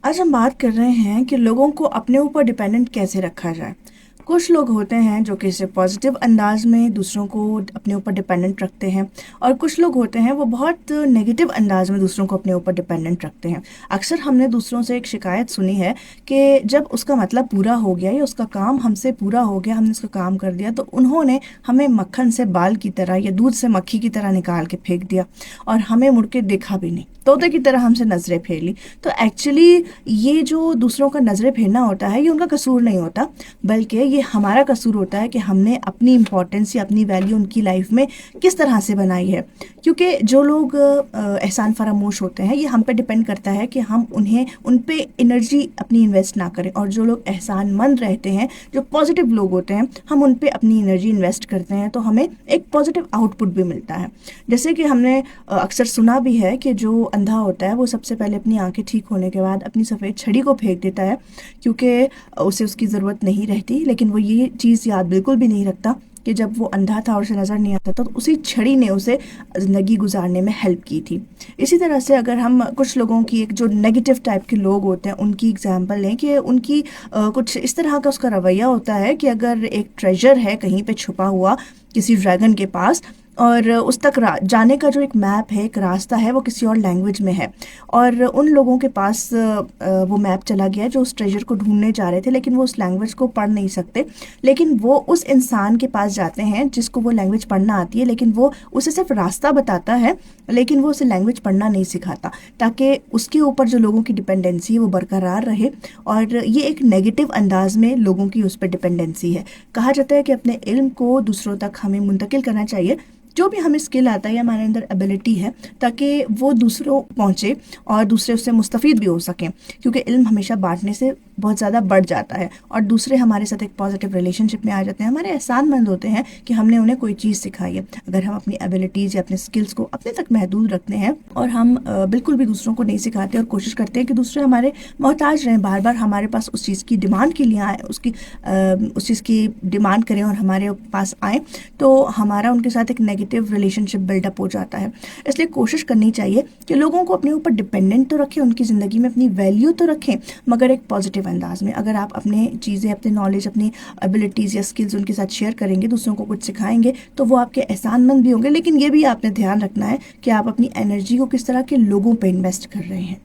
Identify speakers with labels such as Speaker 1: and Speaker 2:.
Speaker 1: आज हम बात कर रहे हैं कि लोगों को अपने ऊपर डिपेंडेंट कैसे रखा जाए। कुछ लोग होते हैं जो कि इसे पॉजिटिव अंदाज में दूसरों को अपने ऊपर डिपेंडेंट रखते हैं, और कुछ लोग होते हैं वो बहुत नेगेटिव अंदाज में दूसरों को अपने ऊपर डिपेंडेंट रखते हैं। अक्सर हमने दूसरों से एक शिकायत सुनी है कि जब उसका मतलब पूरा हो गया या उसका काम हमसे पूरा हो गया, हमने उसका काम कर दिया, तो उन्होंने हमें मक्खन से बाल की तरह या दूध से मक्खी की तरह निकाल के फेंक दिया और हमें मुड़ के देखा भी नहीं, तोते की तरह हमसे नज़रें फेर ली। तो एक्चुअली ये जो दूसरों का नज़रें फेरना होता है, ये उनका कसूर नहीं होता, बल्कि ये हमारा कसूर होता है कि हमने अपनी इम्पोर्टेंस या अपनी वैल्यू उनकी लाइफ में किस तरह से बनाई है। क्योंकि जो लोग एहसान फरामोश होते हैं, ये हम पे डिपेंड करता है कि हम उन पे एनर्जी अपनी इन्वेस्ट ना करें, और जो लोग एहसानमंद रहते हैं, जो पॉजिटिव लोग होते हैं, हम उन पे अपनी एनर्जी इन्वेस्ट करते हैं, तो हमें एक पॉजिटिव आउटपुट भी मिलता है। जैसे कि हमने अक्सर सुना भी है कि जो अंधा होता है वो सबसे पहले अपनी आंखें ठीक होने के बाद अपनी सफ़ेद छड़ी को फेंक देता है, क्योंकि उसे उसकी ज़रूरत नहीं रहती। लेकिन वो ये चीज़ याद बिल्कुल भी नहीं रखता कि जब वो अंधा था और उसे नज़र नहीं आता था, तो उसी छड़ी ने उसे ज़िंदगी गुजारने में हेल्प की थी। इसी तरह से अगर हम कुछ लोगों की, एक जो नेगेटिव टाइप के लोग होते हैं, उनकी एग्जांपल लें कि उनकी कुछ इस तरह का उसका रवैया होता है कि अगर एक ट्रेजर है कहीं पे छुपा हुआ किसी ड्रैगन के पास, और उस तक जाने का जो एक मैप है, एक रास्ता है, वो किसी और लैंग्वेज में है, और उन लोगों के पास वो मैप चला गया जो उस ट्रेजर को ढूंढने जा रहे थे, लेकिन वो उस लैंग्वेज को पढ़ नहीं सकते। लेकिन वो उस इंसान के पास जाते हैं जिसको वो लैंग्वेज पढ़ना आती है, लेकिन वो उसे सिर्फ रास्ता बताता है, लेकिन वो उसे लैंग्वेज पढ़ना नहीं सिखाता, ताकि उसके ऊपर जो लोगों की डिपेंडेंसी है वो बरकरार रहे। और ये एक नेगेटिव अंदाज में लोगों की उस पर डिपेंडेंसी है। कहा जाता है कि अपने इल्म को दूसरों तक हमें मुंतकिल करना चाहिए, जो भी हमें स्किल आता है या हमारे अंदर एबिलिटी है, ताकि वो दूसरों पहुँचे और दूसरे उससे मुस्तफ़ीद भी हो सकें। क्योंकि इल्म हमेशा बांटने से बहुत ज़्यादा बढ़ जाता है, और दूसरे हमारे साथ एक पॉजिटिव रिलेशनशिप में आ जाते हैं, हमारे एहसानमंद होते हैं कि हमने उन्हें कोई चीज़ सिखाई है। अगर हम अपनी एबिलिटीज़ या अपने स्किल्स को अपने तक महदूद रखते हैं और हम बिल्कुल भी दूसरों को नहीं सिखाते और कोशिश करते हैं कि दूसरे हमारे मोहताज रहें, बार बार हमारे पास उस चीज़ की डिमांड के लिए आए, उस चीज़ की डिमांड करें और हमारे पास आए, तो हमारा उनके साथ एक नेगेटिव रिलेशनशिप बिल्डअप हो जाता है। इसलिए कोशिश करनी चाहिए कि लोगों को अपने ऊपर डिपेंडेंट तो रखें, उनकी ज़िंदगी में अपनी वैल्यू तो रखें, मगर एक पॉजिटिव अंदाज में। अगर आप अपने चीज़ें, अपने नॉलेज, अपनी एबिलिटीज़ या स्किल्स उनके साथ शेयर करेंगे, दूसरों को कुछ सिखाएंगे, तो वो आपके एहसानमंद भी होंगे। लेकिन ये भी आपने ध्यान रखना है कि आप अपनी एनर्जी को किस तरह के लोगों पर इन्वेस्ट कर रहे हैं।